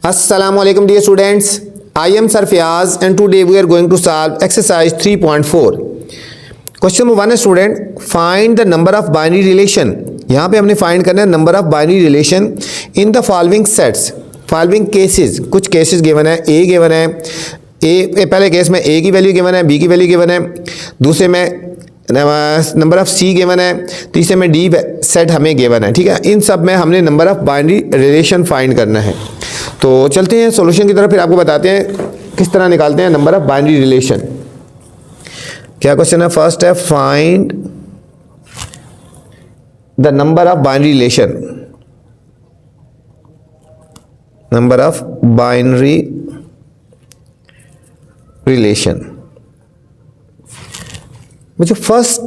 Assalamualaikum dear students, I am Sir Fiaz and today we are going to solve exercise 3.4. Question number 1 है student, find the number of binary relation. यहाँ पे हमने find करना है number of binary relation in the following sets, following cases. कुछ cases given है, ए given है, ए पहले केस में ए की वैल्यू गिवन है, बी की वैल्यू गिवन है, दूसरे में नंबर ऑफ सी गिवन है, तीसरे में डी सेट हमें गिवन है। ठीक है, इन सब में हमने number of binary relation find करना है। तो चलते हैं सॉल्यूशन की तरफ, फिर आपको बताते हैं किस तरह निकालते हैं नंबर ऑफ बाइनरी रिलेशन। क्या क्वेश्चन है? फर्स्ट है find the number of binary relation, number of binary relation. जो फर्स्ट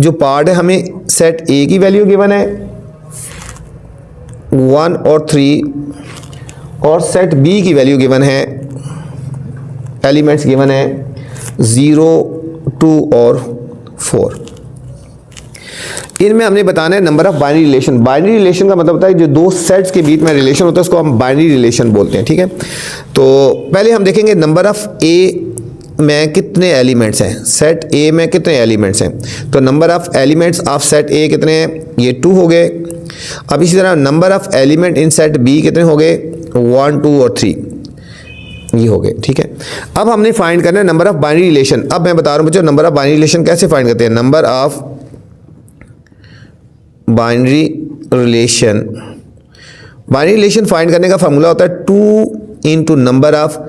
जो पार्ट है, हमें सेट ए की वैल्यू गिवन है 1 और 3 और सेट बी की वैल्यू गिवन है, एलिमेंट्स गिवन है 0, 2 और 4। इनमें हमने बताना है number of binary relation. Binary relation का मतलब होता है जो दो सेट्स के बीच में रिलेशन होता है उसको हम बाइनरी रिलेशन बोलते हैं। ठीक है, तो पहले हम देखेंगे नंबर ऑफ ए में कितने एलिमेंट्स हैं, सेट ए में कितने एलिमेंट्स हैं। तो number of elements of set A कितने हैं, ये 2 हो गए। अब इसी तरह number of element in set B कितने हो गए, 1, 2 और 3 ये हो गए। ठीक है, अब हमने फाइंड करना है नंबर ऑफ बाइनरी रिलेशन। अब मैं बता रहा हूँ बच्चों नंबर ऑफ बाइनरी रिलेशन कैसे फाइंड करते हैं। Number of binary relation, binary relation find करने का फॉर्मूला होता है 2 इंटू नंबर ऑफ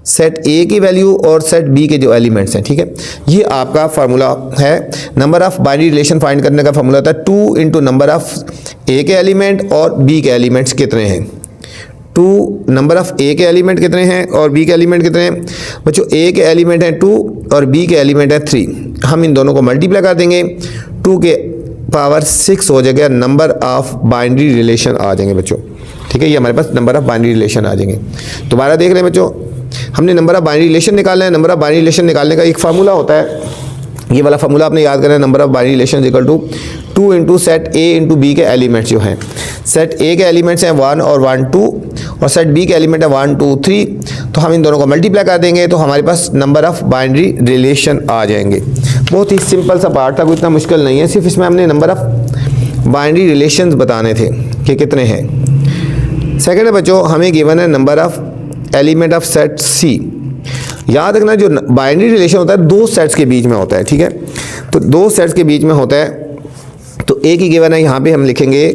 सेट ए की वैल्यू और सेट बी के जो एलिमेंट्स हैं। ठीक है, ये आपका फार्मूला है। Number of binary relation find करने का फार्मूला होता है 2 इंटू नंबर ऑफ ए के एलिमेंट और बी के एलिमेंट्स कितने हैं। 2 नंबर ऑफ ए के एलिमेंट कितने हैं और बी के एलिमेंट कितने हैं। बच्चों ए के एलिमेंट हैं 2 और बी के एलिमेंट है 3। हम इन दोनों को मल्टीप्लाई कर देंगे, 2 के पावर 6 हो जाएगा, नंबर ऑफ बाइनरी रिलेशन आ जाएंगे बच्चों। ठीक है, ये हमारे पास नंबर ऑफ बाइनरी रिलेशन आ जाएंगे। दोबारा देख रहे हैं बच्चों, हमने नंबर ऑफ बाइनरी रिलेशन निकालना है। नंबर ऑफ बाइनरी रिलेशन निकालने का एक फार्मूला होता है, ये वाला फार्मूला आपने याद करना है। Number of binary relation equal to 2 into set A into B के एलिमेंट्स जो हैं। सेट ए के एलिमेंट्स हैं 1 और 1, 2 और सेट बी के एलिमेंट है 1, 2, 3। तो हम इन दोनों को मल्टीप्लाई कर देंगे तो हमारे पास नंबर ऑफ बाइनरी रिलेशन आ जाएंगे। बहुत ही सिंपल सा पार्ट था, कोई इतना मुश्किल नहीं है। सिर्फ इसमें हमने नंबर ऑफ बाइनरी रिलेशंस बताने थे कि कितने हैं। सेकेंड है बच्चों, हमें गिवन है number of element of set C. याद रखना जो बाइनरी रिलेशन होता है दो सेट्स के बीच में होता है। ठीक है, तो दो सेट्स के बीच में होता है। तो ए की गिवन है, यहाँ पे हम लिखेंगे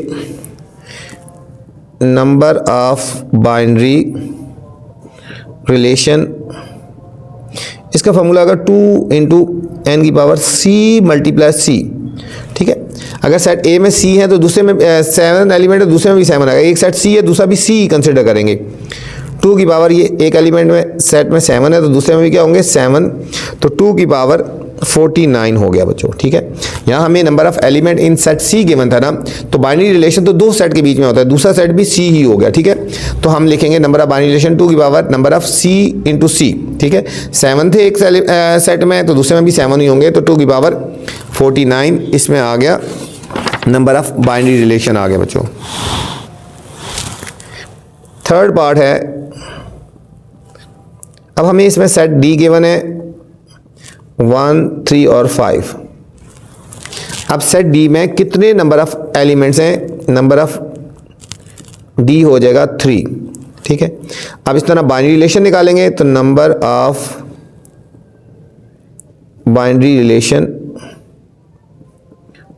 नंबर ऑफ बाइनरी रिलेशन। इसका फॉर्मूला अगर 2 इंटू एन की पावर सी मल्टीप्लाई सी। ठीक है, अगर सेट ए में सी है तो दूसरे में 7 एलिमेंट है, दूसरे में भी 7 आएगा। एक सेट सी है, दूसरा भी सी कंसिडर करेंगे। 2 की पावर ये एक एलिमेंट में सेट में 7 है तो दूसरे में भी क्या होंगे 7, तो 2 की पावर 49 हो गया बच्चों। ठीक है, यहाँ हमें number of element in set C given था ना, तो बाइनरी रिलेशन तो दो सेट के बीच में होता है, दूसरा सेट भी सी ही हो गया। ठीक है, तो हम लिखेंगे नंबर ऑफ बाइनरी रिलेशन 2 की power number of C into C. ठीक है, 7 थे एक सेट में तो दूसरे में भी 7 ही होंगे, तो 2 की पावर 49 इसमें आ गया, नंबर ऑफ बाइनरी रिलेशन आ गया बच्चों। थर्ड पार्ट है, अब हमें इसमें सेट डी गिवन है 1, 3 और 5। अब सेट डी में कितने नंबर ऑफ एलिमेंट्स हैं, नंबर ऑफ डी हो जाएगा 3। ठीक है, अब इस तरह बाइनरी रिलेशन निकालेंगे तो नंबर ऑफ बाइनरी रिलेशन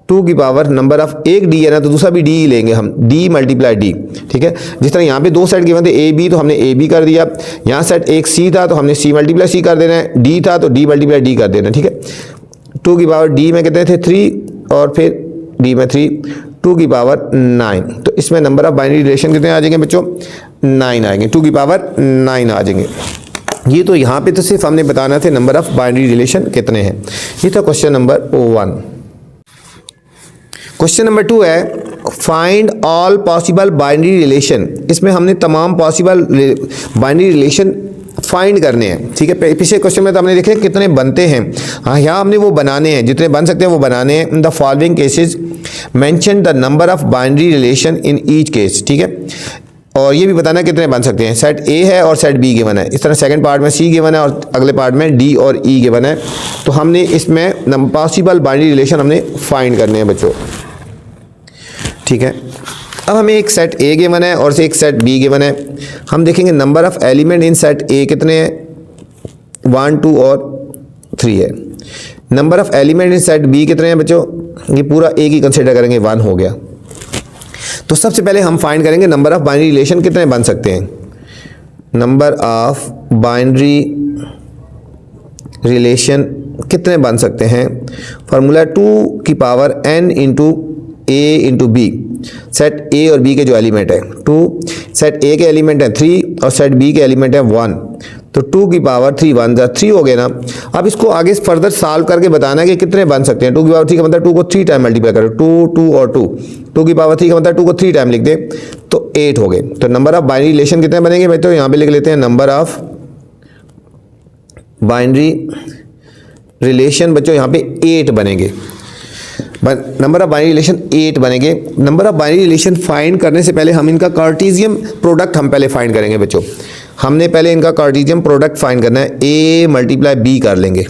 2 की पावर नंबर ऑफ एक डी है ना तो दूसरा भी डी ही लेंगे हम, डी मल्टीप्लाई डी। ठीक है, जिस तरह यहाँ पे दो सेट गिवन थे ए बी तो हमने ए बी कर दिया, यहाँ सेट एक सी था तो हमने सी मल्टीप्लाई सी कर देना है, डी था तो डी मल्टीप्लाई डी कर देना है। ठीक है, 2 की पावर डी में कितने थे 3 और फिर डी में 3, 2 की पावर 9। तो इसमें नंबर ऑफ बाइनरी रिलेशन कितने आ जाएंगे बच्चों, 9 आएंगे, 2 की पावर 9 आ जाएंगे। ये तो यहाँ पे तो सिर्फ हमने बताना थे नंबर ऑफ बाइनरी रिलेशन कितने हैं। ये था क्वेश्चन नंबर 1। क्वेश्चन नंबर 2 है find all possible binary relation. इसमें हमने तमाम पॉसिबल बाइनरी रिलेशन फाइंड करने हैं। ठीक है, पिछले क्वेश्चन में तो हमने देखे कितने बनते हैं, हाँ यहाँ हमने वो बनाने हैं, जितने बन सकते हैं वो बनाने हैं। In the following cases mention the number of binary relation in each case. ठीक है, और ये भी बताना कितने बन सकते हैं। सेट ए है और सेट बी गिवन है, इस तरह सेकंड पार्ट में सी गिवन है और अगले पार्ट में डी और ई गिवन है। तो हमने इसमें पॉसिबल बाइनरी रिलेशन हमने फाइंड करने हैं बच्चों, ठीक है। अब हमें एक सेट ए गिवन है और एक सेट बी गिवन है। हम देखेंगे number of element in set A कितने हैं, 1 2 और 3 है। Number of element in set B कितने हैं बच्चों, ये पूरा एक ही कंसिडर करेंगे, 1 हो गया। तो सबसे पहले हम फाइंड करेंगे नंबर ऑफ बाइनरी रिलेशन कितने बन सकते हैं। नंबर ऑफ बाइनरी रिलेशन कितने बन सकते हैं, फार्मूला 2 की power n into A into B. Set A और बी के जो एलिमेंट है 2, सेट ए के एलिमेंट है 3 और सेट बी के एलिमेंट है 1, तो 2 की पावर 3 1 3 हो गए ना। अब इसको आगे फर्दर सॉल्व करके बताना है कि कितने बन सकते हैं। 2 की पावर 3 का मतलब 2 को 3 टाइम मल्टीप्लाई करो, 2 2 और 2, 2 की पावर 3 का मतलब 2 को 3 टाइम लिख दे तो 8 हो गए। तो नंबर ऑफ बाइनरी रिलेशन कितने बनेंगे भाई, तो यहाँ पे लिख लेते हैं नंबर ऑफ बाइनरी रिलेशन बच्चों यहाँ पे 8 बनेंगे। नंबर ऑफ बाइनरी रिलेशन 8 बनेंगे। Number of binary relation find करने से पहले हम इनका कार्टेशियन प्रोडक्ट हम पहले फाइंड करेंगे बच्चों। हमने पहले इनका कार्टेशियन प्रोडक्ट फाइंड करना है, a मल्टीप्लाई b कर लेंगे,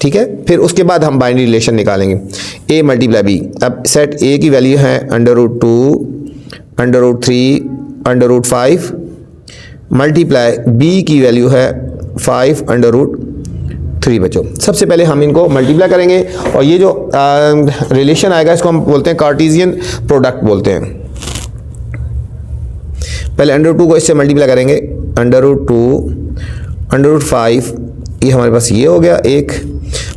ठीक है। फिर उसके बाद हम बाइनरी रिलेशन निकालेंगे, a मल्टीप्लाई b। अब सेट a की वैल्यू है √2 √3 √5 मल्टीप्लाई b की वैल्यू है 5 √3 बच्चों। सबसे पहले हम इनको मल्टीप्लाई करेंगे और ये जो रिलेशन आएगा इसको हम बोलते हैं कार्टेशियन प्रोडक्ट बोलते हैं। पहले √2 को इससे मल्टीप्लाई करेंगे, √2 √5, ये हमारे पास ये हो गया एक।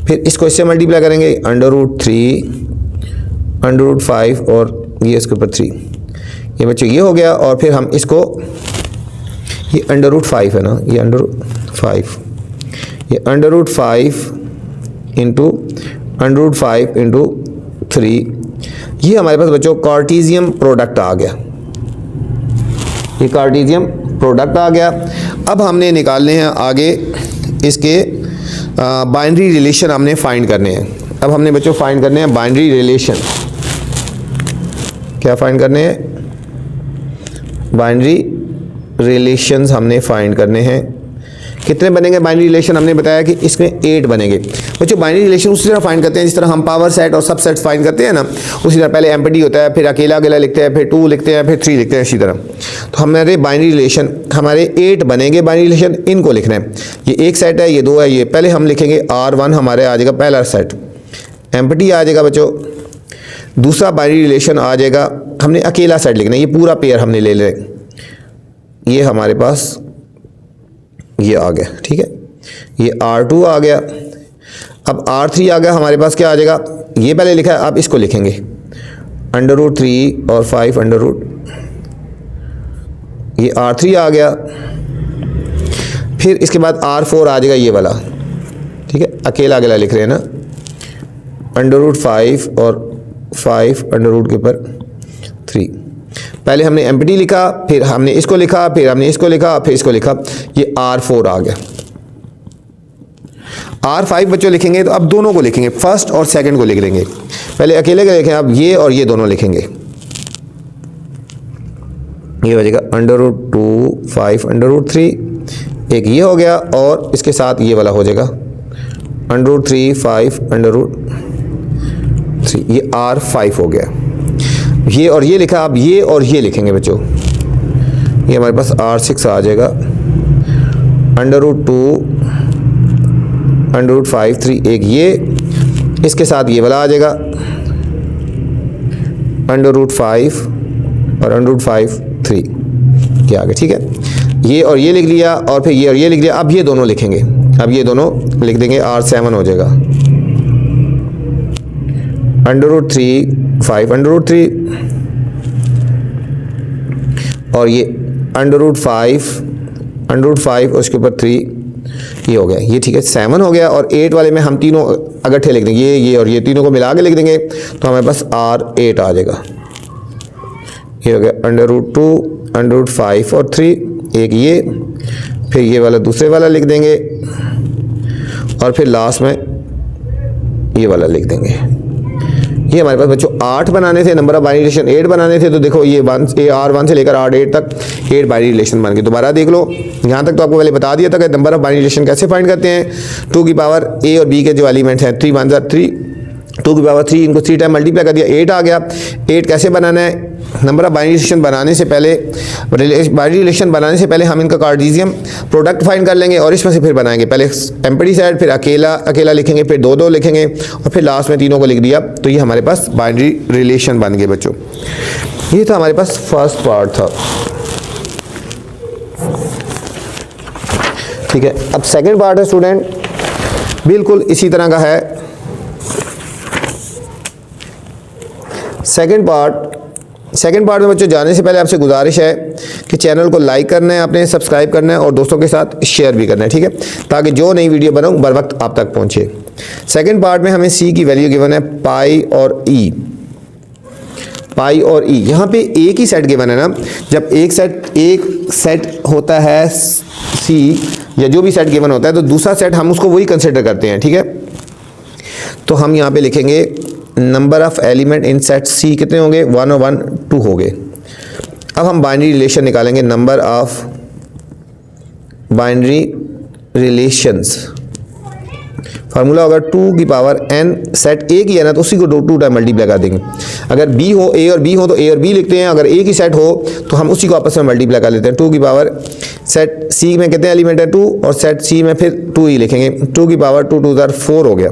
फिर इसको इससे मल्टीप्लाई करेंगे √3 √5 और ये इसके ऊपर 3, ये बच्चों ये हो गया। और फिर हम इसको, ये √5 है ना, ये √5, ये √5 इंटू √5 इंटू 3, ये हमारे पास बच्चों कार्टेशियन प्रोडक्ट आ गया, ये कार्टेशियन प्रोडक्ट आ गया। अब हमने निकालने हैं आगे इसके बाइनरी रिलेशन हमने फाइंड करने हैं। अब हमने बच्चों फाइंड करने हैं बाइनरी रिलेशन। क्या फाइंड करने हैं, बाइनरी रिलेशंस हमने फाइंड करने हैं। कितने बनेंगे बाइनरी रिलेशन, हमने बताया कि इसमें 8 बनेंगे बच्चों। बाइनरी रिलेशन उसी तरह फाइंड करते हैं जिस तरह हम पावर सेट और सब सेट फाइंड करते हैं ना, उसी तरह पहले एम्प्टी होता है, फिर अकेला अकेला लिखते हैं, फिर 2 लिखते हैं, फिर 3 लिखते हैं, इसी तरह। तो हमारे बाइनरी रिलेशन हमारे 8 बनेंगे बाइनरी रिलेशन, इनको लिखना है। ये एक सेट है, ये 2 है, ये पहले हम लिखेंगे R1 हमारे आ जाएगा पहला सेट, एम्प्टी आ जाएगा बच्चों। दूसरा बाइनरी रिलेशन आ जाएगा, हमने अकेला सेट लिखना है, ये पूरा पेयर हमने ले लें, ये हमारे पास ये आ गया, ठीक है। ये R2 आ गया। अब R3 आ गया हमारे पास, क्या आ जाएगा, ये पहले लिखा है, अब इसको लिखेंगे √3 और 5 ये R3 आ गया। फिर इसके बाद R4 आ जाएगा ये वाला, ठीक है, अकेला अकेला लिख रहे हैं ना, √5 और 5 के ऊपर 3। पहले हमने एम्प्टी लिखा, फिर हमने इसको लिखा, फिर हमने इसको लिखा, फिर इसको लिखा, ये R4 आ गया। R5 बच्चों लिखेंगे तो अब दोनों को लिखेंगे, फर्स्ट और सेकंड को लिख लेंगे। पहले अकेले का लिखें, अब ये और ये दोनों लिखेंगे। ये हो जाएगा √2 5 √3, एक ये हो गया और इसके साथ ये वाला हो जाएगा √3 5 √3, ये R5 हो गया। ये और ये लिखा, अब ये और ये लिखेंगे बच्चों, ये हमारे पास R6 आ जाएगा, √2 √5 3, एक ये, इसके साथ ये वाला आ जाएगा √5 और √5 3 के आगे, ठीक है। ये और ये लिख लिया और फिर ये और ये लिख लिया। अब ये दोनों लिखेंगे, अब ये दोनों लिख देंगे, R7 हो जाएगा, √3 5 √3 और ये √5 उसके ऊपर 3, ये हो गया, ये ठीक है, 7 हो गया। और 8 वाले में हम तीनों अगट्ठे लिख देंगे, ये और ये तीनों को मिला के लिख देंगे, तो हमारे पास R8 आ जाएगा। ये हो गया √2 √5 और 3, एक ये, फिर ये वाला दूसरे वाला लिख देंगे और फिर लास्ट में ये वाला लिख देंगे। ये हमारे पास बच्चों 8 बनाने थे, नंबर ऑफ बाइनरी रिलेशन 8 बनाने थे, तो देखो ये R1 से लेकर R8 तक 8 बाइनरी रिलेशन बन गए। दोबारा देख लो, यहाँ तक तो आपको पहले बता दिया था कि नंबर ऑफ बाइनरी रिलेशन कैसे फाइंड करते हैं। 2 की पावर A और B के जो एलिमेंट्स हैं 3 1 3, 2 की पावर 3, इनको 3 टाइम मल्टीप्लाई कर दिया, 8 आ गया। 8 कैसे बनाना है, नंबर ऑफ बाइनरी रिलेशन बनाने से पहले, बाइनरी रिलेशन बनाने से पहले हम इनका कार्टेशियन प्रोडक्ट फाइंड कर लेंगे और इसमें से फिर बनाएंगे। पहले एम्प्टी साइड, फिर अकेला अकेला लिखेंगे, फिर दो दो लिखेंगे और फिर लास्ट में तीनों को लिख दिया, तो ये हमारे पास बाइनरी रिलेशन बन गए बच्चों। ये था हमारे पास फर्स्ट पार्ट था, ठीक है। अब सेकंड पार्ट है स्टूडेंट, बिल्कुल इसी तरह का है। सेकंड पार्ट में बच्चों जाने से पहले आपसे गुजारिश है कि चैनल को लाइक करना है, आपने सब्सक्राइब करना है और दोस्तों के साथ शेयर भी करना है, ठीक है, ताकि जो नई वीडियो बनाऊं बर वक्त आप तक पहुंचे। सेकंड पार्ट में हमें सी की वैल्यू गिवन है पाई और ई। पाई और ई, यहाँ पे एक ही सेट गिवन है ना। जब एक सेट होता है सी या जो भी सेट गिवन होता है, तो दूसरा सेट हम उसको वही कंसिडर करते हैं, ठीक है। तो हम यहाँ पे लिखेंगे number of element in set C कितने होंगे, 1 और 1 2 हो गए। अब हम बाइनरी रिलेशन निकालेंगे, number of binary relations. Formula होगा 2 की पावर n, सेट ए की है ना तो उसी को 2 टाइम मल्टीप्लाई कर देंगे। अगर बी हो, ए और बी हो तो ए और बी लिखते हैं, अगर एक ही सेट हो तो हम उसी को आपस में मल्टीप्लाई कर लेते हैं। 2 की पावर सेट सी में कितने एलिमेंट है 2, और सेट सी में फिर 2 ही लिखेंगे। 2 की पावर 2 2 4 हो गया,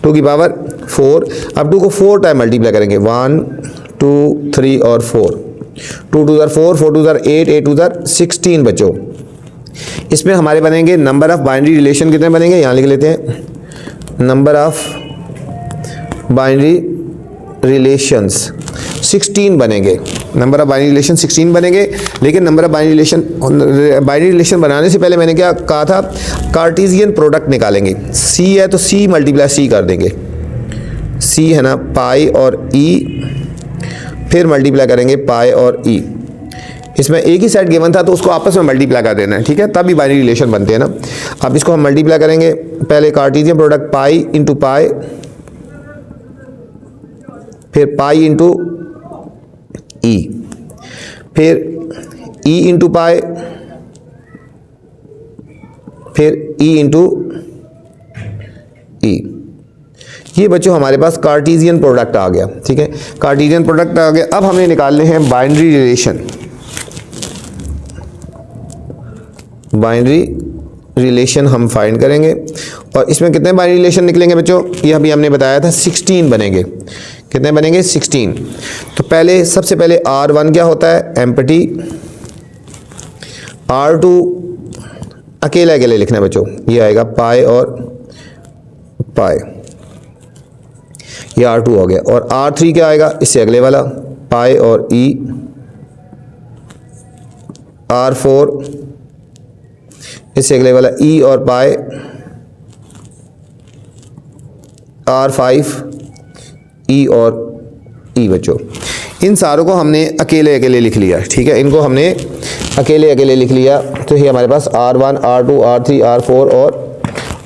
2 की पावर 4। अब 2 को 4 टाइम मल्टीप्लाई करेंगे, 1 2 3 और 4। 2 2 4, 4 2 8, 8 2 16 बच्चों। इसमें हमारे बनेंगे नंबर ऑफ बाइनरी रिलेशन कितने बनेंगे, यहाँ लिख लेते हैं, नंबर ऑफ बाइनरी रिलेशंस 16 बनेंगे। नंबर ऑफ बाइनरी रिलेशन 16 बनेंगे। लेकिन नंबर ऑफ बाइनरी रिलेशन बनाने से पहले मैंने क्या कहा था, कार्टेशियन प्रोडक्ट निकालेंगे। सी है तो सी मल्टीप्लाई सी कर देंगे, सी है ना पाई और ई, फिर मल्टीप्लाई करेंगे पाई और ई। इसमें एक ही सेट गिवन था तो उसको आपस में मल्टीप्लाई कर देना है, ठीक है, तब भी बाइनरी रिलेशन बनते हैं ना। अब इसको हम मल्टीप्लाई करेंगे, पहले Cartesian product pi into pi, फिर पाई इंटू ई, फिर ई इंटू पाई, फिर ई इंटू ई। ये बच्चों हमारे पास कार्टेशियन प्रोडक्ट आ गया, ठीक है, कार्टेशियन प्रोडक्ट आ गया। अब हमें निकालने हैं बाइनरी रिलेशन। बाइनरी रिलेशन हम फाइंड करेंगे और इसमें कितने बाइनरी रिलेशन निकलेंगे बच्चों, ये अभी हमने बताया था 16 बनेंगे। कितने बनेंगे 16। तो पहले सबसे पहले R1 क्या होता है, एम्प्टी। R2 अकेले अकेले लिखना है बच्चों, ये आएगा पाई और पाई, ये R2 हो गया। और R3 क्या आएगा, इससे अगले वाला पाई और ई। R4 इससे अगले वाला ई और पाई। R5 ई और ई बच्चों। इन सारों को हमने अकेले अकेले लिख लिया, ठीक है, इनको हमने अकेले अकेले लिख लिया। तो ये हमारे पास R1 R2 R3 R4 और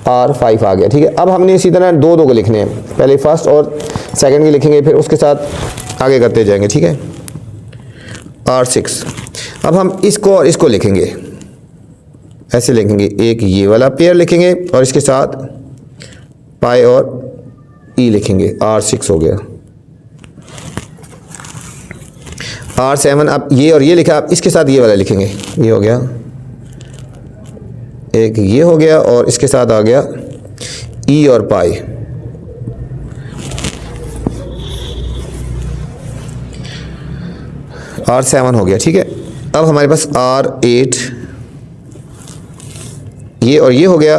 R5 आ गया, ठीक है। अब हमने इसी तरह दो दो को लिखने हैं, पहले फर्स्ट और सेकंड के लिखेंगे, फिर उसके साथ आगे करते जाएंगे, ठीक है। R6। अब हम इसको और इसको लिखेंगे, ऐसे लिखेंगे, एक ये वाला पेयर लिखेंगे और इसके साथ पाई और ई लिखेंगे, R6 हो गया। R7, अब ये और ये लिखा, अब इसके साथ ये वाला लिखेंगे, ये हो गया, एक ये हो गया और इसके साथ आ गया ई और पाई। R7 हो गया, ठीक है। अब हमारे पास R8, ये और ये हो गया,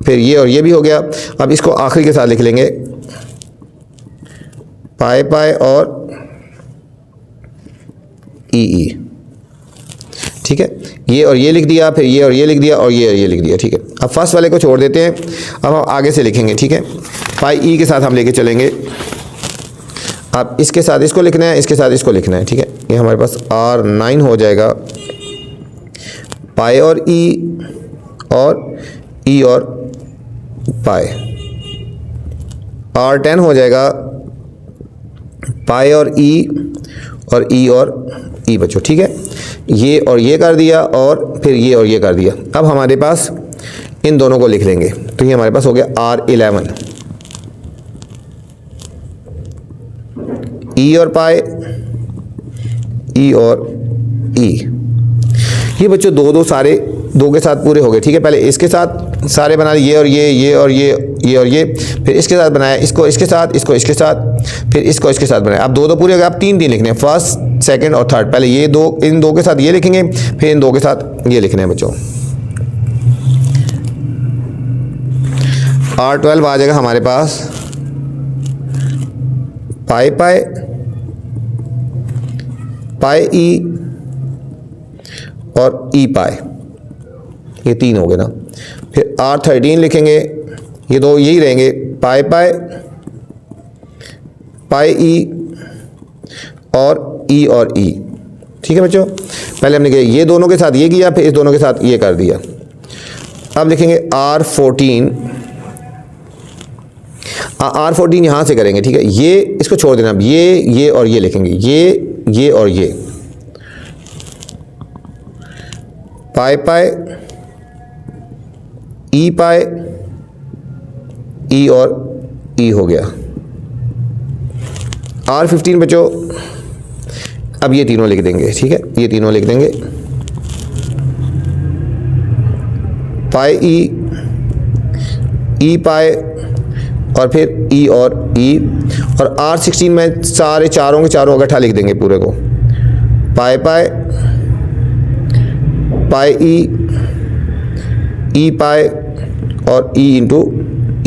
फिर ये और ये भी हो गया। अब इसको आखिरी के साथ लिख लेंगे, पाई पाई और ई, ठीक है। ये और ये लिख दिया, फिर ये और ये लिख दिया और ये लिख दिया, ठीक है। अब फर्स्ट वाले को छोड़ देते हैं, अब हम आगे से लिखेंगे, ठीक है। पाई ई के साथ हम लेके चलेंगे, अब इसके साथ इसको लिखना है, इसके साथ इसको लिखना है, ठीक है। ये हमारे पास R9 हो जाएगा, पाई और ई और पाई। R10 हो जाएगा पाई और ई और ई बच्चों, ठीक है। ये और ये कर दिया और फिर ये और ये कर दिया। अब हमारे पास इन दोनों को लिख लेंगे, तो ये हमारे पास हो गया R11, ई और पाई, ई और ई। ये बच्चों दो सारे दो के साथ पूरे हो गए, ठीक है। पहले इसके साथ सारे बना लिए, ये और ये और ये और ये, फिर इसके साथ बनाया, इसको इसके साथ, इसको इसके साथ, फिर इसको इसके साथ बनाया। अब दो पूरे हो गए, अब तीन लिखने हैं, फर्स्ट सेकंड और थर्ड। पहले ये दो, इन दो के साथ ये लिखेंगे, फिर इन दो के साथ ये लिखने हैं बच्चों। R12 आ जाएगा हमारे पास पाई पाई, पाई ई और ई पाई, ये तीन हो गए ना। फिर R13 लिखेंगे, ये दो यही रहेंगे, पाई पाई, पाई ई और ई, ठीक है बच्चों। पहले हमने किया ये दोनों के साथ ये किया, फिर इस दोनों के साथ ये कर दिया। अब लिखेंगे R14, R14 यहाँ से करेंगे, ठीक है। ये इसको छोड़ देना, अब ये और ये लिखेंगे, ये और ये, पाई पाई, ई पाई, ई और ई हो गया। R15 बच्चों, अब ये तीनों लिख देंगे, ठीक है। ये तीनों लिख देंगे, पाई ई पाई और फिर ई और ई। और R16 में सारे चारों के चारों इकट्ठा लिख देंगे पूरे को, पाई पाई, पाई ई पाई और ई इंटू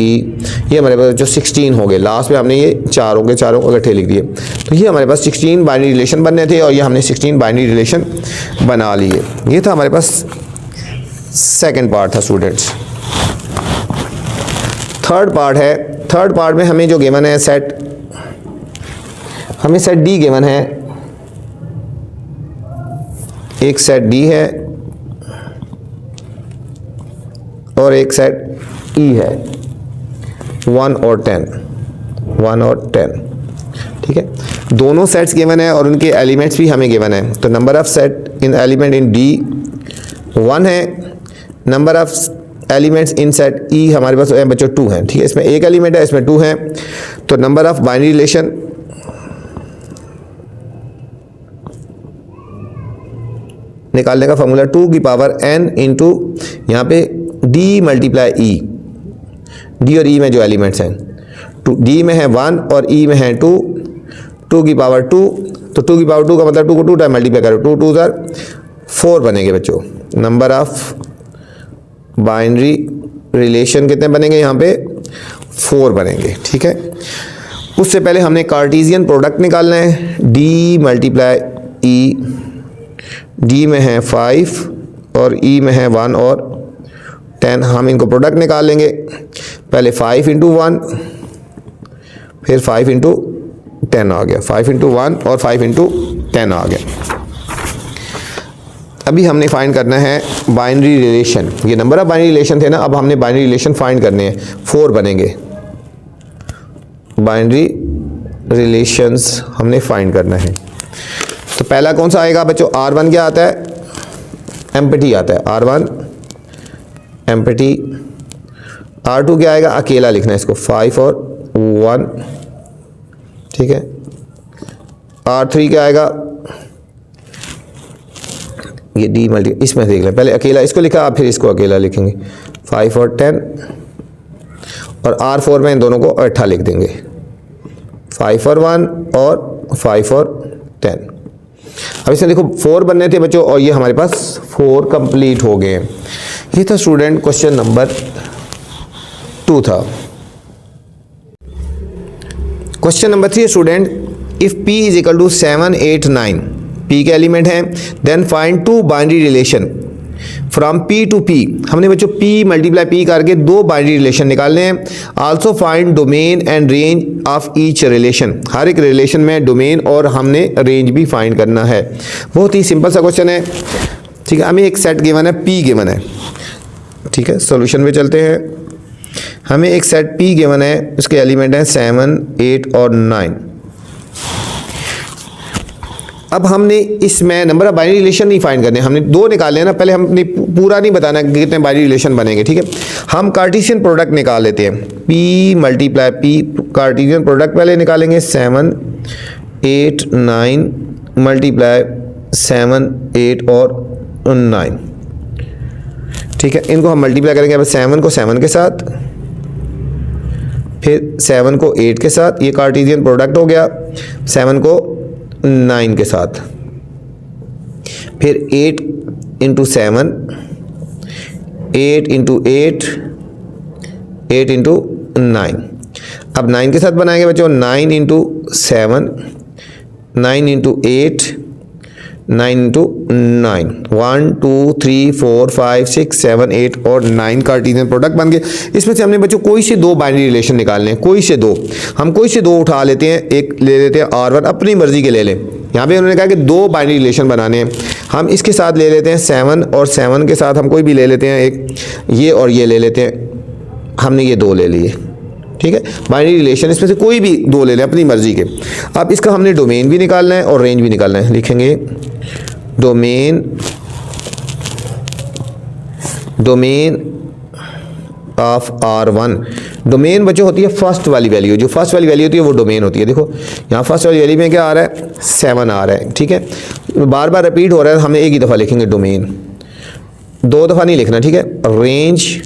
ई। ये हमारे पास जो 16 हो गए, लास्ट में हमने ये चारों के चारों इकट्ठे लिख दिए। तो ये हमारे पास 16 बाइनरी रिलेशन बनने थे और ये हमने 16 बाइनरी रिलेशन बना लिए। ये था हमारे पास सेकंड पार्ट था स्टूडेंट्स। थर्ड पार्ट है, थर्ड पार्ट में हमें जो गिवन है सेट, हमें सेट डी गिवन है, एक सेट डी है और एक सेट ई है, 1 और 10, ठीक है। दोनों सेट्स गिवन है और उनके एलिमेंट्स भी हमें गिवन है। तो number of set in element in D 1 है, number of elements in set ई हमारे पास बच्चों 2 हैं, ठीक है। इसमें एक एलिमेंट है, इसमें 2 हैं। तो नंबर ऑफ बाइनरी रिलेशन निकालने का फॉर्मूला 2 की पावर n इंटू यहाँ पे d मल्टीप्लाई ई, डी और ई में जो एलिमेंट्स हैं, डी में है 1 और ई में है 2, 2 की पावर 2। तो 2 की पावर 2 का मतलब 2 को 2 टाइम मल्टीप्लाई करो, 2 2 4 बनेंगे बच्चों। नंबर ऑफ बाइनरी रिलेशन कितने बनेंगे यहाँ पे, 4 बनेंगे, ठीक है। उससे पहले हमने कार्टेशियन प्रोडक्ट निकालना है, डी मल्टीप्लाई ई, डी में है 5 और ई में है 1 और 10। हम इनको प्रोडक्ट निकाल लेंगे, पहले 5 इंटू 1 फिर 5 इंटू 10 आ गया, 5 इंटू 1 और 5 इंटू 10 आ गया। अभी हमने फाइंड करना है बाइनरी रिलेशन। ये नंबर ऑफ बाइनरी रिलेशन थे ना, अब हमने बाइनरी रिलेशन फाइंड करने हैं, 4 बनेंगे। बाइनरी रिलेशंस हमने फाइंड करना है। तो पहला कौन सा आएगा बच्चों, R1 क्या आता है, एम्प्टी आता है, R1 एम्प्टी। R2 क्या आएगा, अकेला लिखना है इसको, 5 और 1, ठीक है। R3 क्या आएगा, ये डी मल्टी, इसमें देख लें, पहले अकेला इसको लिखा, फिर इसको अकेला लिखेंगे, 5 और 10। और R4 में इन दोनों को इकट्ठा लिख देंगे, 5 और 1 और 5 और 10। अब इसमें देखो 4 बनने थे बच्चों और ये हमारे पास 4 कंप्लीट हो गए। ये था स्टूडेंट क्वेश्चन नंबर 2 था। Question number 3 student, if P is equal to 7 8 9, P के एलिमेंट हैं, then find 2 binary relation from P to P। हमने बच्चों P मल्टीप्लाई P करके 2 बाइनरी रिलेशन निकालने हैं। Also find domain and range of each relation, हर एक relation में डोमेन और हमने रेंज भी फाइंड करना है। बहुत ही सिंपल सा क्वेश्चन है, ठीक है। हमें एक सेट गिवन है, P गिवन है, ठीक है। सॉल्यूशन पे चलते हैं। हमें एक सेट P गिवन है, उसके एलिमेंट हैं 7 8 और 9। अब हमने इसमें नंबर ऑफ बाइनरी रिलेशन नहीं फाइंड करने, हमने 2 निकाले हैं ना, पहले हमने पूरा नहीं बताना कि कितने बाइनरी रिलेशन बनेंगे, ठीक है। हम कार्टेशियन प्रोडक्ट निकाल लेते हैं, P multiply P, Cartesian product पहले निकालेंगे 7 8 9 मल्टीप्लाई 7 8 और 9, ठीक है। इनको हम मल्टीप्लाई करेंगे, अब 7 को 7 के साथ, फिर 7 को 8 के साथ, ये कार्टेशियन प्रोडक्ट हो गया, 7 को 9 के साथ, फिर 8 इंटू 7, 8 इंटू 8, 8 इंटू 9। अब 9 के साथ बनाएंगे बच्चों, 9 इंटू 7, 9 इंटू 8, 9 इंटू 9, 1 2 3 4 5 6 7 8 और 9 कार्टेशियन प्रोडक्ट बन गए। इसमें से हमने बच्चों कोई से 2 बाइनरी रिलेशन निकालने हैं, कोई से 2, हम कोई से 2 उठा लेते हैं, एक ले लेते हैं R1, अपनी मर्जी के ले लें। यहाँ पे उन्होंने कहा कि 2 बाइनरी रिलेशन बनाने हैं, हम इसके साथ ले लेते हैं 7 और 7 के साथ हम कोई भी ले लेते हैं, एक ये और ये ले लेते हैं, हमने ये 2 ले लिए, ठीक है। बाइनरी रिलेशन इसमें से कोई भी 2 ले लें अपनी मर्जी के। अब इसका हमने डोमेन भी निकालना है और रेंज भी निकालना है, लिखेंगे डोमेन ऑफ R1। डोमेन बच्चों होती है फर्स्ट वाली वैल्यू, जो फर्स्ट वाली वैल्यू होती है वो डोमेन होती है। देखो यहाँ फर्स्ट वाली वैल्यू में क्या आ रहा है, 7 आ रहा है, ठीक है। बार बार रिपीट हो रहा है, हमें एक ही दफ़ा लिखेंगे डोमेन, 2 दफ़ा नहीं लिखना, ठीक है। रेंज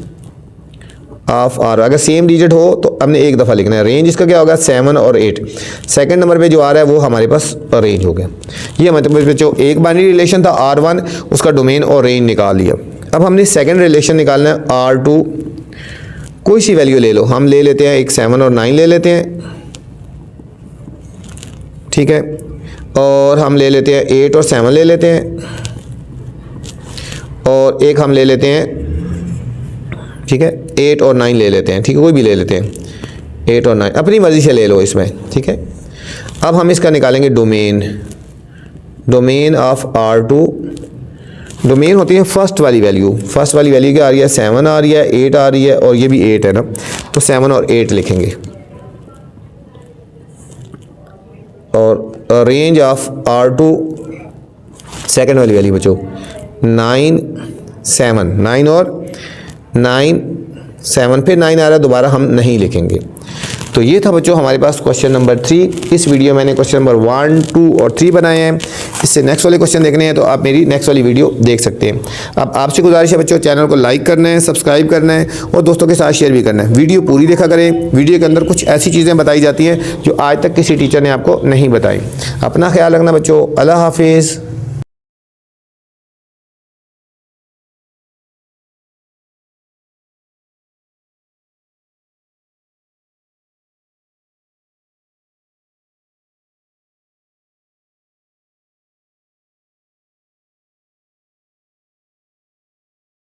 ऑफ R, अगर सेम डिजिट हो तो हमने एक दफ़ा लिखना है। रेंज इसका क्या होगा, 7 और 8, सेकंड नंबर पे जो आ रहा है वो हमारे पास रेंज हो गया। ये मतलब बच्चों एक बाइनरी रिलेशन था R1, उसका डोमेन और रेंज निकाल लिया। अब हमने सेकंड रिलेशन निकालना है R2, कोई सी वैल्यू ले लो, हम ले लेते हैं एक 7 और 9 ले लेते हैं, ठीक है। और हम ले लेते हैं 8 और 7 ले लेते हैं, और एक हम ले लेते हैं, ठीक है, 8 और 9 ले लेते हैं, ठीक है, कोई भी ले लेते हैं, 8 और 9 अपनी मर्ज़ी से ले लो इसमें, ठीक है। अब हम इसका निकालेंगे डोमेन ऑफ R2। डोमेन होती है फर्स्ट वाली वैल्यू, फर्स्ट वाली वैल्यू क्या आ रही है, 7 आ रही है, 8 आ रही है और ये भी 8 है ना, तो 7 और 8 लिखेंगे। और रेंज ऑफ R2 सेकंड वाली वैल्यू बच्चों 9 7, 9 और 9 7, फिर 9 आ रहा है, दोबारा हम नहीं लिखेंगे। तो ये था बच्चों हमारे पास क्वेश्चन नंबर 3। इस वीडियो में मैंने क्वेश्चन नंबर 1 2 और 3 बनाए हैं। इससे नेक्स्ट वाले क्वेश्चन देखने हैं तो आप मेरी नेक्स्ट वाली वीडियो देख सकते हैं। अब आपसे गुजारिश है बच्चों, चैनल को लाइक करना है, सब्सक्राइब करना है और दोस्तों के साथ शेयर भी करना है। वीडियो पूरी देखा करें, वीडियो के अंदर कुछ ऐसी चीज़ें बताई जाती हैं जो आज तक किसी टीचर ने आपको नहीं बताई। अपना ख्याल रखना बच्चों, अल्लाह हाफिज़।